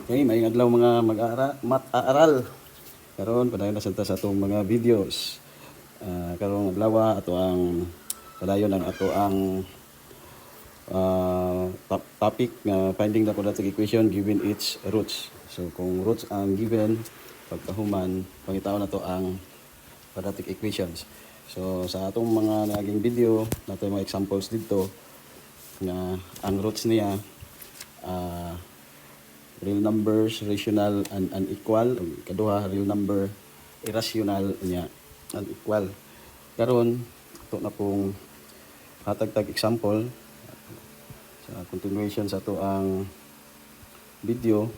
Okay, may adlaw mga mag-aaral. Karon padayon na sa atong mga videos. Karong adlaw ato ang padayon ang ato ang topic nga finding the quadratic equation given its roots. So kung roots ang given, pagkahuman pangitaon na to ang quadratic equations. So sa atong mga naging video, nato mga examples dito nga ang roots niya real numbers, rational and unequal. Kaduha, real number, irrational niya, unequal. Karon ito na pong hatag-tag example sa continuation sa ito ang video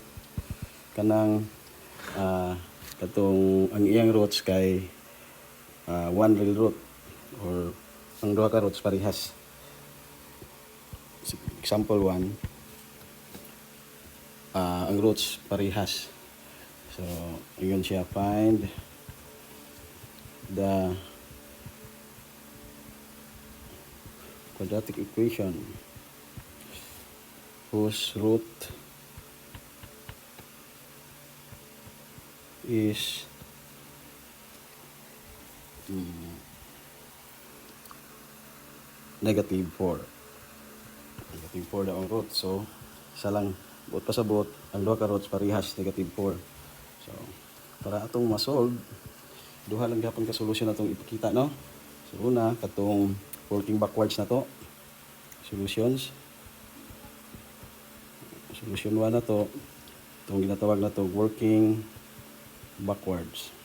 kanang katong ang iyang roots kay one real root or ang duha ka roots parehas. Example 1, ang roots parehas. So, yun siya, find the quadratic equation whose root is negative 4. Negative 4 daw ang root. So, isa lang, buot pa sa buot, ang duha ka roots parehas, negative 4. So, para atong masolve, duha lang gapon ka solution atong ipakita, no? So, una, katong working backwards na to. Solutions. Solution 1 na to. Itong ginatawag na to, working backwards.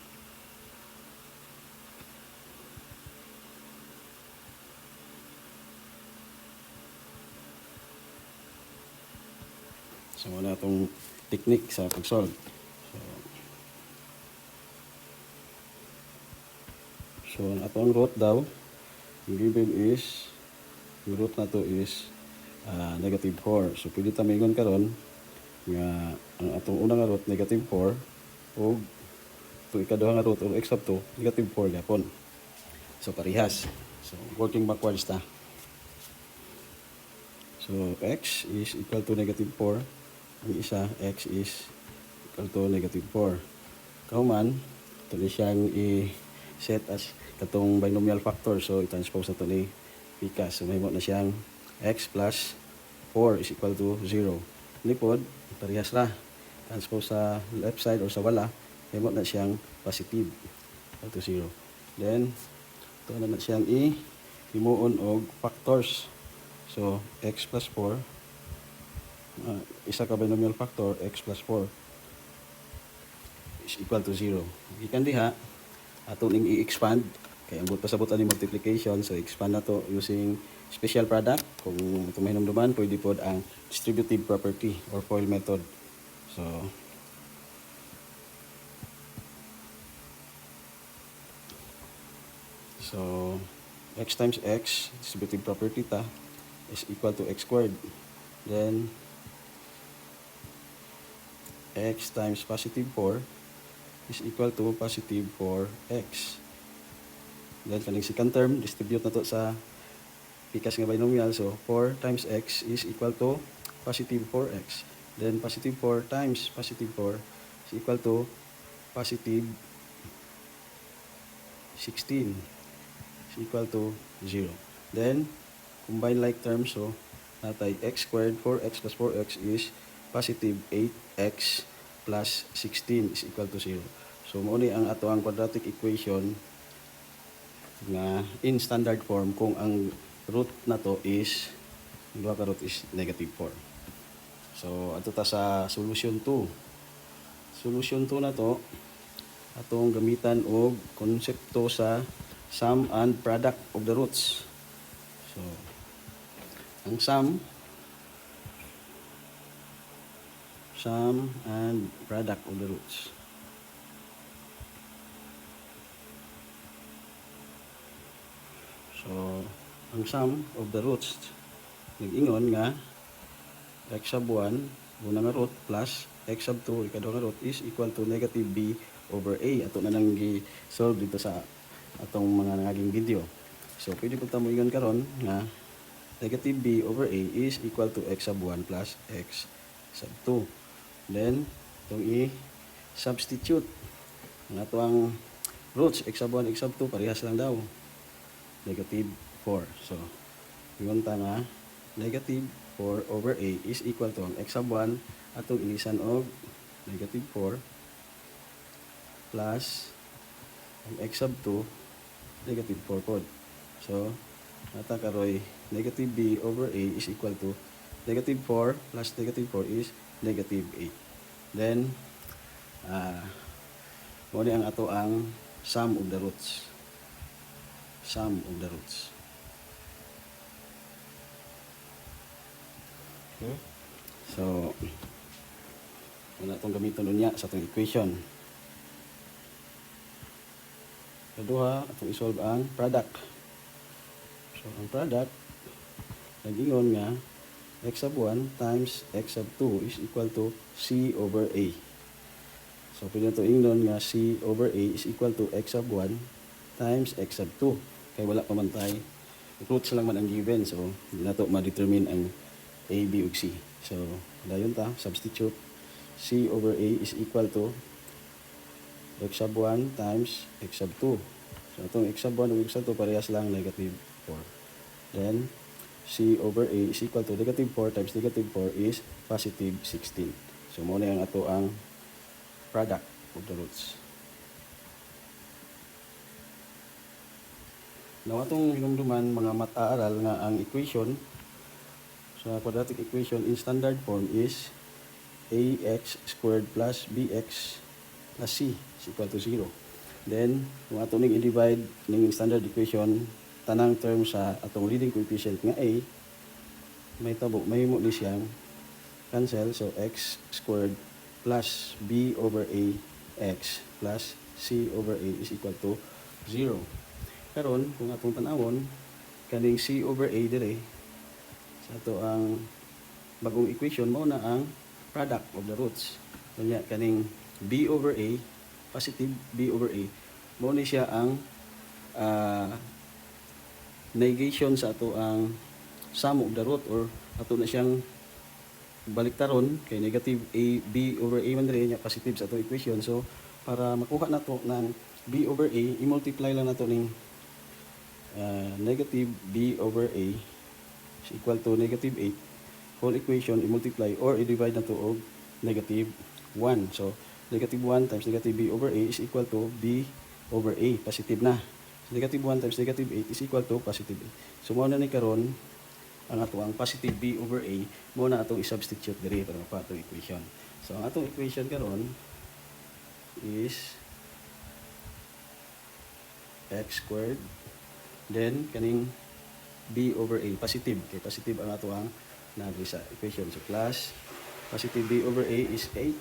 So, wala itong technique sa pag-solve. So, ang atong root daw, yung given is, yung root na to is negative 4. So, pwede tamingon karon nga ang atong unang root, negative 4, o ito ikaduha nga root, o x sub 2, negative 4 yapon. So, parehas. So, working backwards ta. So, x is equal to negative 4. Ang isa, x is equal to negative 4. Kauman, ito na siyang i-set as katong binomial factor. So, i-transpose na ito ni Pikas. So, mahimo na siyang x plus 4 is equal to 0. Lipod, parehas ra. Transpose sa left side or sa wala, mahimo na siyang positive equal to 0. Then, ito na siyang himuon og factors. So, x plus 4, isa ka binomial factor, x plus 4 is equal to 0. Ikan diha, atong i-expand, kaya ang pasabot ni multiplication, so expand na to using special product. Kung ito mahinumduman, pwede po ang distributive property or FOIL method. So, x times x, distributive property ta, is equal to x squared. Then, x times positive 4 is equal to positive 4x. Then, kaning second term, distribute na to sa Pikas nga binomial. So, 4 times x is equal to positive 4x. Then, positive 4 times positive 4 is equal to positive 16 is equal to 0. Then, combine like terms. So, natay x squared, 4x plus 4x is positive 8x plus 16 is equal to 0. So, mao ni ang ato ang quadratic equation nga in standard form kung ang root na to is, ang duha ka root is negative 4. So, ato ta sa solution 2. Solution 2 na to, atong gamitan og konsepto sa sum and product of the roots. So, ang sum and product of the roots. So, ang sum of the roots, nag-ingon nga, x sub 1, unang nga root, plus x sub 2, ikaduha nga root, is equal to negative b over a. Ato na nang gi-solve dito sa atong mga naging video. So, pwede po tamo ingon karon nga, negative b over a is equal to x sub 1 plus x sub 2. Then, itong i-substitute. Ang ato ang roots, x sub 1, x sub 2, parehas lang daw. Negative 4. So, yun ta nga, negative 4 over a is equal to ang x sub 1 atong ilisan og negative 4 plus ang x sub 2 negative 4 pod. So, nata karoy negative b over a is equal to negative 4 plus negative 4 is negative 8. Then, muna ang ato ang sum of the roots. Sum of the roots. Okay. So, muna itong gamitin niya sa itong equation. Kaduha, itong isolve ang product. So, ang product, nag-ingon nga, x sub 1 times x sub 2 is equal to c over a. So, pwede na ito ingnon nga c over a is equal to x sub 1 times x sub 2. Kaya wala pa man tayo. Roots lang man ang given. So, hindi na ito ma-determine ang a, b, ug c. So, dayon ta, substitute. C over a is equal to x sub 1 times x sub 2. So, itong x sub 1 ug x sub 2 parehas lang negative 4. Then, c over a is equal to negative 4 times negative 4 is positive 16. So, muna yung ato ang product of the roots. Now, atong hinumduman mga mat-aaral nga ang equation sa quadratic equation in standard form is ax squared plus bx plus c is equal to 0. Then, kung ato ning i-divide ning standard equation, tanang term sa atong leading coefficient nga a, may tabo, may mo ni siyang cancel. So, x squared plus b over a x plus c over a is equal to 0. Karon, kung atong tanawon, kaning c over a dire, sa ato ang bagong equation, mo na ang product of the roots. Kanya, kaning b over a, positive b over a, mo ni siya ang negation sa ato ang sum of the root, or ato na siyang baliktaron kay negative a b over a man rin niya positive sa ato equation. So para makuha nato ng b over a, i-multiply lang nato ning negative b over a is equal to negative 8 whole equation, i-multiply or i-divide nato og negative 1. So negative 1 times negative b over a is equal to b over a, positive na. So, negative 1 times negative 8 is equal to positive 8. So, muna ni karon ang ato ang positive b over a, muna atong i-substitute diri para makuha atong equation. So, ang atong equation karon is x squared, then kaning b over a, positive. Kay positive ang ato ang nagri sa equation. So, plus positive b over a is 8,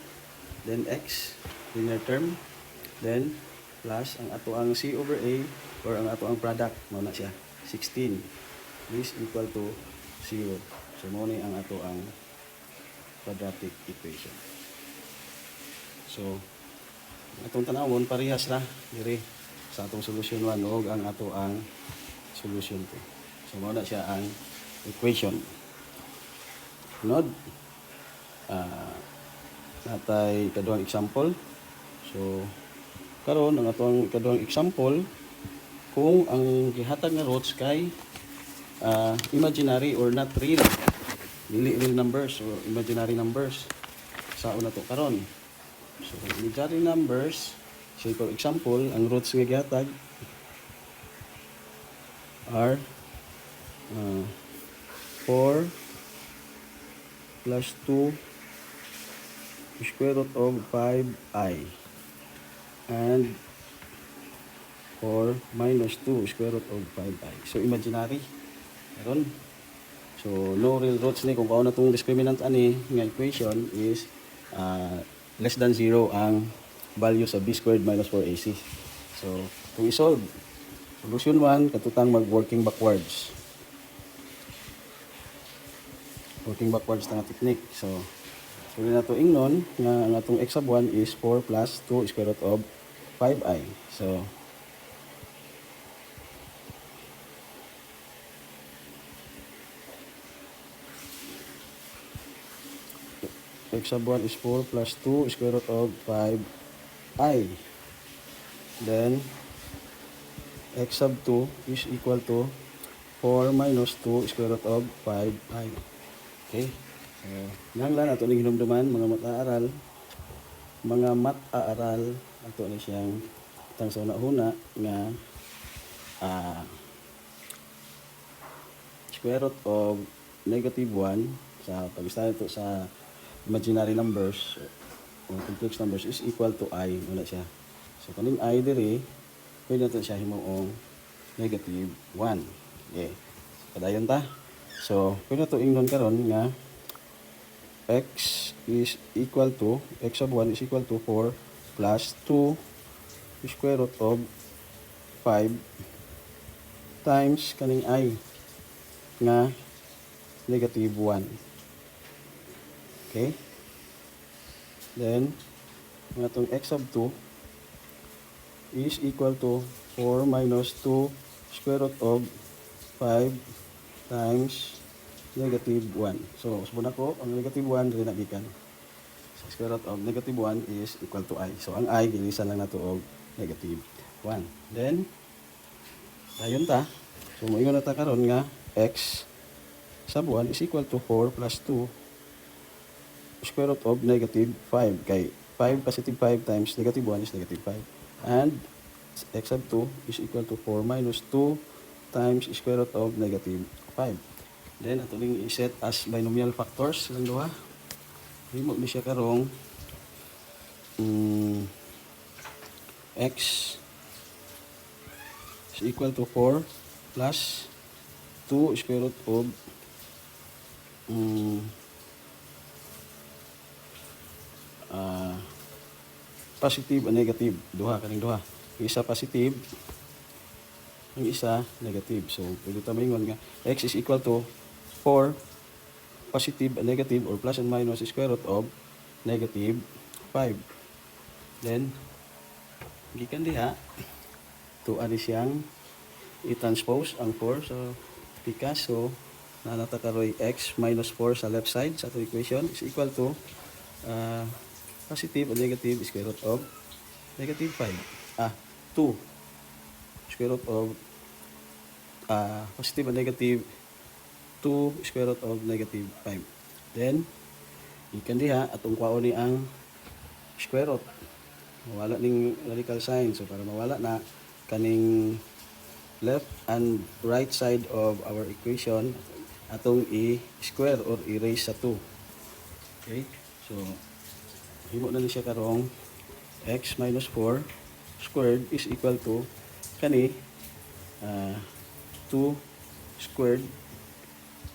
then x, linear term, then plus ang ato ang c over a, or ang ato ang product, muna siya 16 is equal to 0. So muna ang ato ang quadratic equation. So atong tanawon parehas ra diri sa atong solution 1 ug ang ato ang solution 2. So muna siya ang equation. Nod natay kaduhang example. So karon ang atong ikaduhang example, kung ang gihatag nga roots kay imaginary or not real, dili real numbers or imaginary numbers. Sao na to karon? So imaginary numbers, so for example, ang roots nga gihatag are 4 plus 2 square root of 5i and 4 minus 2 square root of 5i. So, imaginary. Meron. So, no real roots ni. Kung paano na itong discriminant ani nga equation is less than 0 ang value sa b squared minus 4ac. So, kung isolve, solution 1, katutang mag-working backwards. Working backwards na nga technique. So, pwede na ito ingnon nga ang atong x sub 1 is 4 plus 2 square root of 5i. So, x sub 1 is 4 plus 2 square root of 5i. Then, x sub 2 is equal to 4 minus 2 square root of 5i. Okay? So, nanglan ato ning hinumduman mga mat-aaral ato ni siyang tang sa una nga square root of negative 1 sa pag-study ito sa imaginary numbers o complex numbers is equal to I. Wala siya. So, kaning I diri, pwede natin siya himuong negative 1. Okay. Padayon ta. So, pwede natin ingnon karon nga x is equal to, x sub 1 is equal to 4 plus 2 square root of 5 times kaning I nga negative 1. Okay? Then, nga itong x sub 2 is equal to 4 minus 2 square root of 5 times negative 1. So, subun ako, ang negative 1 rin nagikan. So, square root of negative 1 is equal to I. So, ang I, gilisan lang nato og negative 1. Then, dayon ta. So, moingon na ta karon nga x sub 1 is equal to 4 plus 2 square root of negative 5. Kay 5 positive 5 times negative 1 is negative 5. And x sub 2 is equal to 4 minus 2 times square root of negative 5. Then, ato ning i-set as binomial factors lang duha. Himo ni siya karong x is equal to 4 plus 2 square root of positive and negative. Kaning duha. Yung isa positive, yung isa negative. So, pwede tayo maingon nga x is equal to 4 positive and negative or plus and minus square root of negative 5. Then, gikan diha, tuan siyang i-transpose ang 4 sa pikas. So, nanatakaroy x minus 4 sa left side sa atong equation is equal to positive and negative square root of negative 5. 2 square root of positive and negative 2 square root of negative 5. Then, ikan diha, atong kwaon ni ang square root. Mawala ning radical sign. So, para mawala na kaning left and right side of our equation, atong i-square or i-raise sa 2. Okay? So, himo na ni siya karong x minus 4 squared is equal to kani 2 squared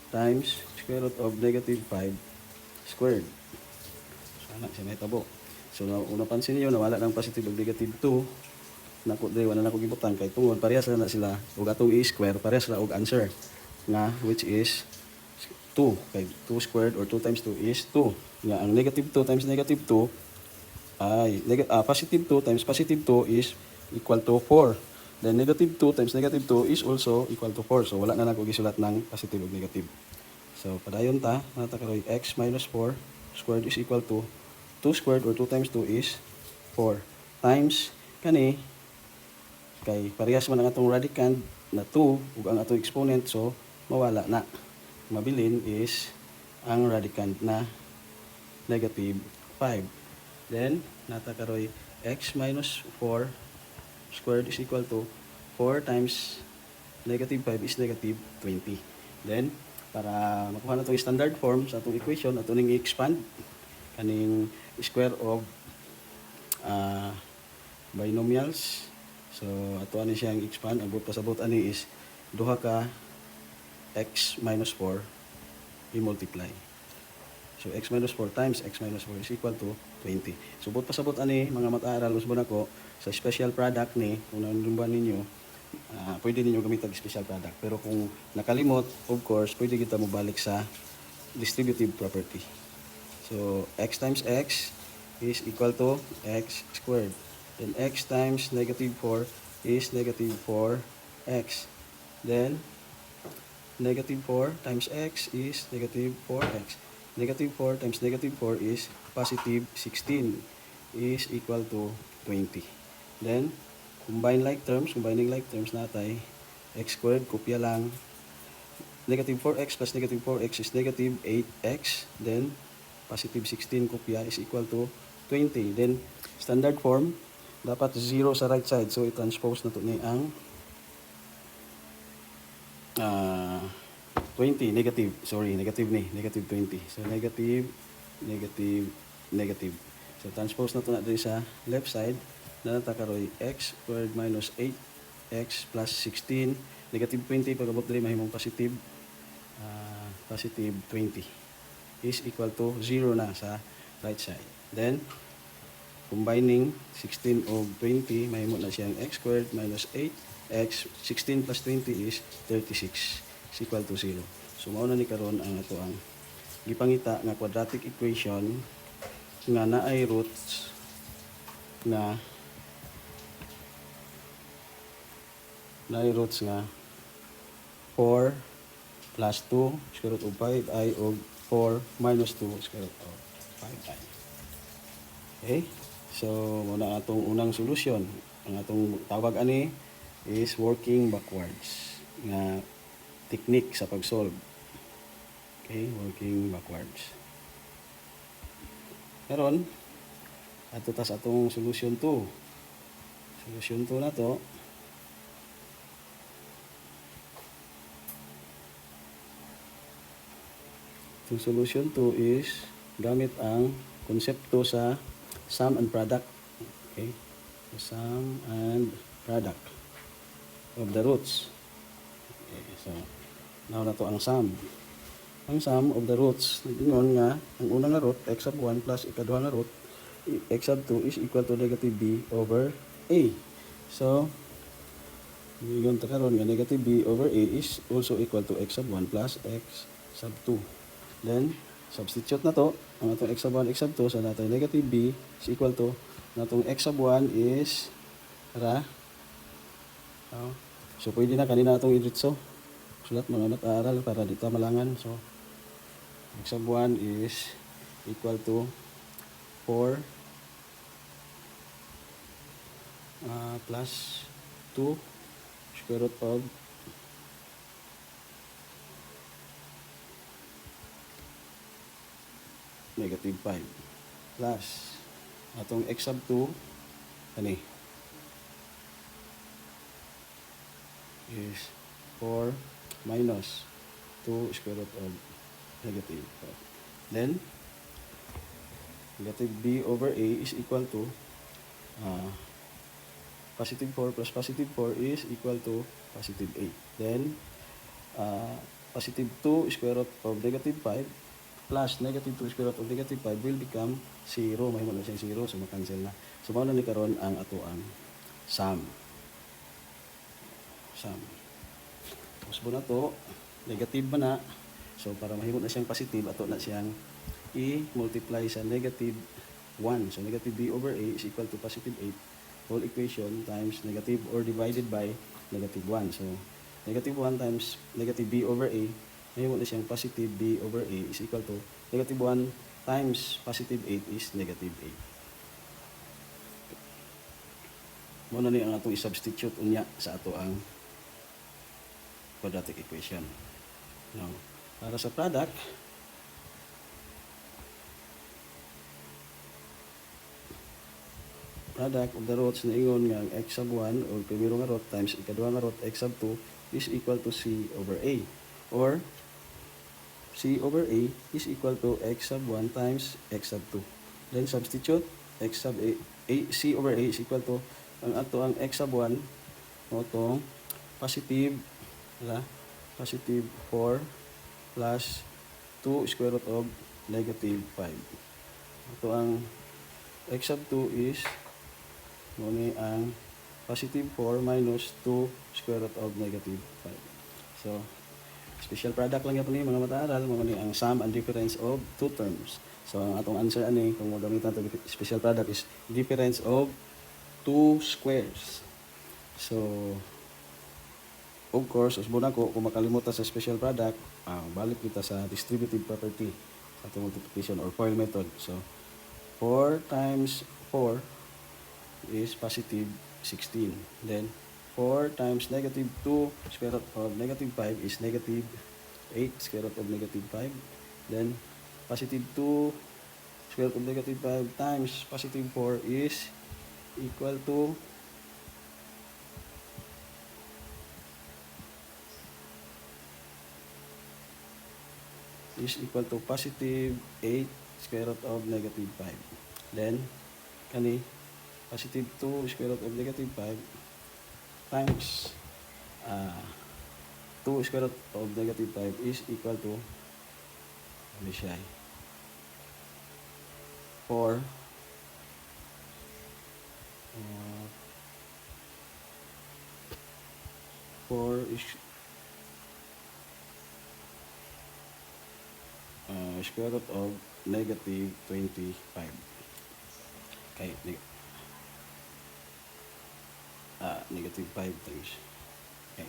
times square root of negative 5 squared. So, anak siya may tabo. So, una pansin niyo, nawala ng positive ug negative 2. Nako diri wala na ko gibutan kay tungod parehas na sila ug atong i-square parehas na og answer nga which is 2. Kay 2 squared or 2 times 2 is 2. Nga ang negative 2 times negative 2 ay positive 2 times positive 2 is equal to 4. Then negative 2 times negative 2 is also equal to 4. So wala na nako gisulat ng positive ug negative. So padayon ta, natakaroy x minus 4 squared is equal to 2 squared or 2 times 2 is 4 times kani kay parehas man ang atong radicand na 2 ug ang atong exponent, so mawala na. Mabilin is ang radicand na negative 5. Then natakaroy x minus 4 squared is equal to 4 times negative 5 is negative 20. Then, para makuha na itong standard form sa itong equation, ato ning i-expand kaning square of binomials. So, ato ani siyang expand. Ang pasabot ani is duha ka x minus 4 i-multiply. So, x minus 4 times x minus 4 is equal to 20. So, pasabot ani mga mat-aaral, usbon ako sa special product ni, kung nanumban ninyo, pwede ninyo gamitan special product. Pero kung nakalimot, of course, pwede kita mo balik sa distributive property. So, x times x is equal to x squared. Then, x times negative 4 is negative 4x. Then, negative 4 times x is negative 4x. Negative 4 times negative 4 is positive 16 is equal to 20. Then, combining like terms natay, x squared, kopya lang. Negative 4x plus negative 4x is negative 8x. Then, positive 16 kopya is equal to 20. Then, standard form, dapat 0 sa right side. So, i-transpose na ito ni ang 20, negative 20. So, negative. So, transpose na ito na din sa left side. Na natakaroy x squared minus 8x plus 16. Negative 20, pagabot din mahimong positive 20 is equal to 0 na sa right side. Then, combining 16 o 20, mahimo na siyang x squared minus 8x, 16 plus 20 is 36 is equal to 0. So, mao na ni karon ang ato ang gipangita nga quadratic equation nga naay roots nga 4 plus 2 square root of 5i o 4 minus 2 square root of 5i. Okay? So, muna atong unang solusyon. Ang atong tawag ani is working backwards nga technique sa pag-solve. Okay? Working backwards. Karon, ato tas atong solution 2. Solution 2 na to. Itong solution 2 is gamit ang konsepto sa sum and product. Okay? So, sum and product of the roots. Okay, so, now na to ang sum. Ang sum of the roots, ingon nga, ang unang nga root, x sub 1 plus ikaduha nga root, x sub 2 is equal to negative b over a. So, ingon ta karon nga negative b over a is also equal to x sub 1 plus x sub 2. Then, substitute na to. Ang atong x sub 1, x sub 2, sa natay negative b is equal to, natong x sub 1 is, so, pwede na kanina atong idiretso. Sulat mga mat-aaral para dito malangan. So, x sub 1 is equal to 4 plus 2 square root of negative 5 plus atong x sub 2 ani is 4 minus 2 square root of negative 5. Then, negative b over a is equal to positive 4 plus positive 4 is equal to positive 8. Then, positive 2 square root of negative 5 plus negative 2 square root of negative 5 will become 0. Mahimo na siyang 0, so makancel na. So, mao na ni karon ang ato ang sum. Tapos po na to, negative ba na? So, para mahimo na siyang positive, ato na siyang i-multiply sa negative 1. So, negative b over a is equal to positive 8 whole equation times negative or divided by negative 1. So, negative 1 times negative b over a, mahimo na siyang positive b over a is equal to negative 1 times positive 8 is negative 8. Muna ni ang atong i-substitute unya sa ato ang quadratic equation. Now, para sa product, of the roots na ingon nga x sub 1 or primero nga root times ikaduha nga root x sub 2 is equal to c over a, or c over a is equal to x sub 1 times x sub 2. Then substitute x sub a, c over a is equal to ang ato ang x sub 1 mo tong positive 4 plus 2 square root of negative 5. Ito ang x sub 2 is muna ang positive 4 minus 2 square root of negative 5. So, special product lang yan po mga mata-aral, muna ang sum and difference of two terms. So, ang atong answer ani, kung magamitan ito special product is difference of two squares. So, of course, usbon ako, kung makalimutan sa special product, balik kita sa distributive property. sa atong multiplication or FOIL method. So 4 times 4 is positive 16. Then 4 times negative 2 square root of negative 5 is negative 8 square root of negative 5. Then positive 2 square root of negative 5 times positive 4 is equal to positive 8 square root of negative 5. Then kani positive 2 square root of negative 5 times 2 square root of negative 5 is equal to ano siya 4 4 is square root of negative 25. Okay, negative 5 times. Okay.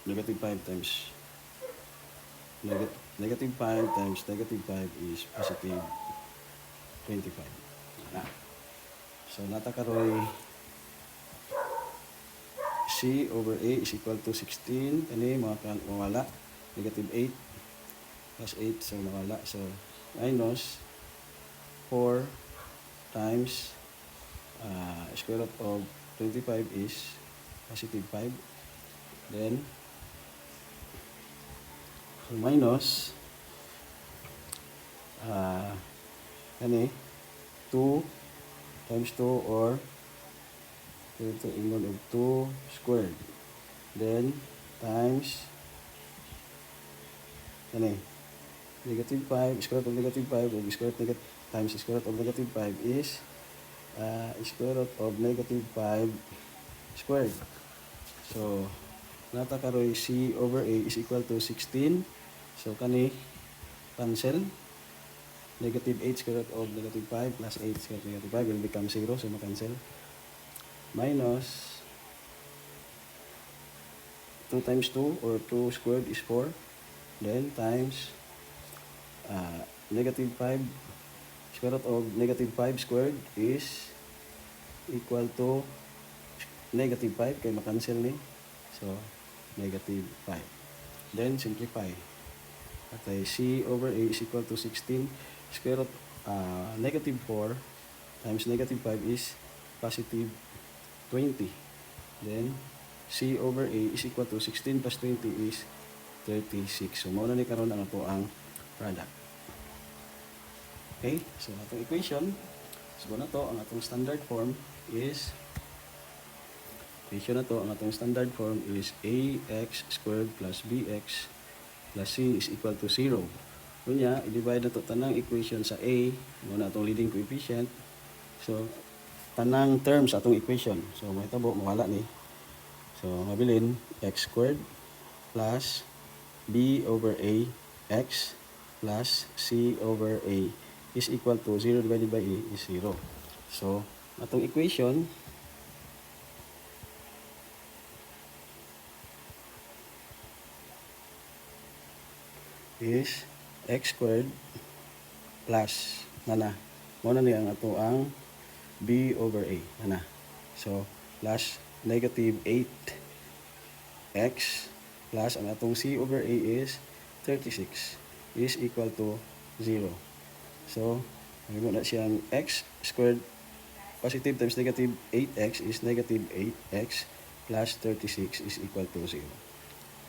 Negative 5 times negative 5 times negative 5 is positive 25. So natakaroy C over A is equal to 16. Kani mawala. Negative 8 plus 8. So mawala. So minus 4 times square root of 25 is positive 5. Then minus kani 2 times 2 or ito ingon of 2 squared. Then times kani negative 5 square root of negative 5 or square root times square root of negative 5 is square root of negative 5 squared. So nata karoy C over A is equal to 16. So kani cancel. Negative 8 square root of negative 5 plus 8 square root of negative 5 will become 0. So makancel. Minus 2 times 2 or 2 squared is 4. Then times negative 5 square root of negative 5 squared is equal to negative 5 kay makancel ni. So negative 5. Then simplify. At C over A is equal to 16 square root negative 4 times negative 5 is positive 20. Then C over A is equal to 16 plus 20 is 36. So mao na ni karon ang ato ang product. Okay, so atong equation, so na to ang atong standard form is standard form is ax squared plus bx plus c is equal to 0. Kunya, i-divide na to tanang equation sa a, muna atong leading coefficient. So tanang terms atong equation. So mahitabo mawala ni. So mabilin x squared plus b over a x plus c over a is equal to 0 divided by a is 0. So atong equation is x squared plus muna ni ang ato ang b over a so plus negative 8x plus ang atong c over a is 36 is equal to 0. So na siyang x squared positive times negative 8x is negative 8x plus 36 is equal to 0.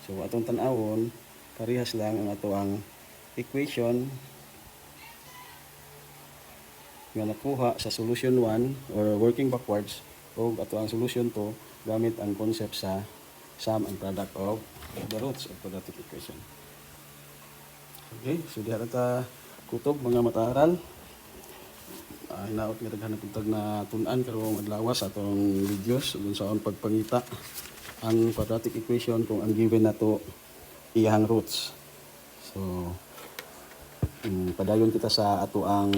So atong tan-awon parehas lang ang ato ang equation nga nakuha sa solution 1 or working backwards o ato ang solution 2 gamit ang concept sa sum and product of the roots of quadratic equation. Okay, so diha ta kutob mga mata-aral. Hinaot nga daghan pugtag na tun-an karong adlaw sa atong videos kung saan pagpangita ang quadratic equation kung ang given nato iyang roots. So padayon kita sa ato ang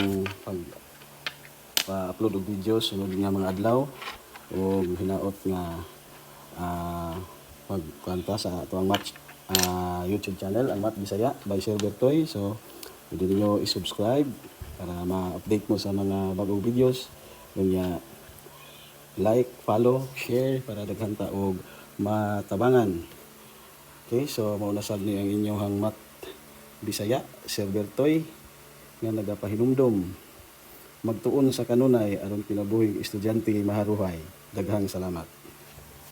pag-upload og videos sunod nga mga adlaw. o hinaot nga pagkanta sa atuang match YouTube channel, ang Math Bisaya by Sir Bertoy. So pwede niyo i-subscribe para ma-update mo sa mga bagong videos. Kanya like, follow, share para daghan ta og matabangan. Okay, so mauna sad ni ang inyong Math Bisaya, Sir Bertoy, nga nagapahinumdom magtuon sa kanunay aron kinabuhing estudyante maharuhay. Daghang salamat.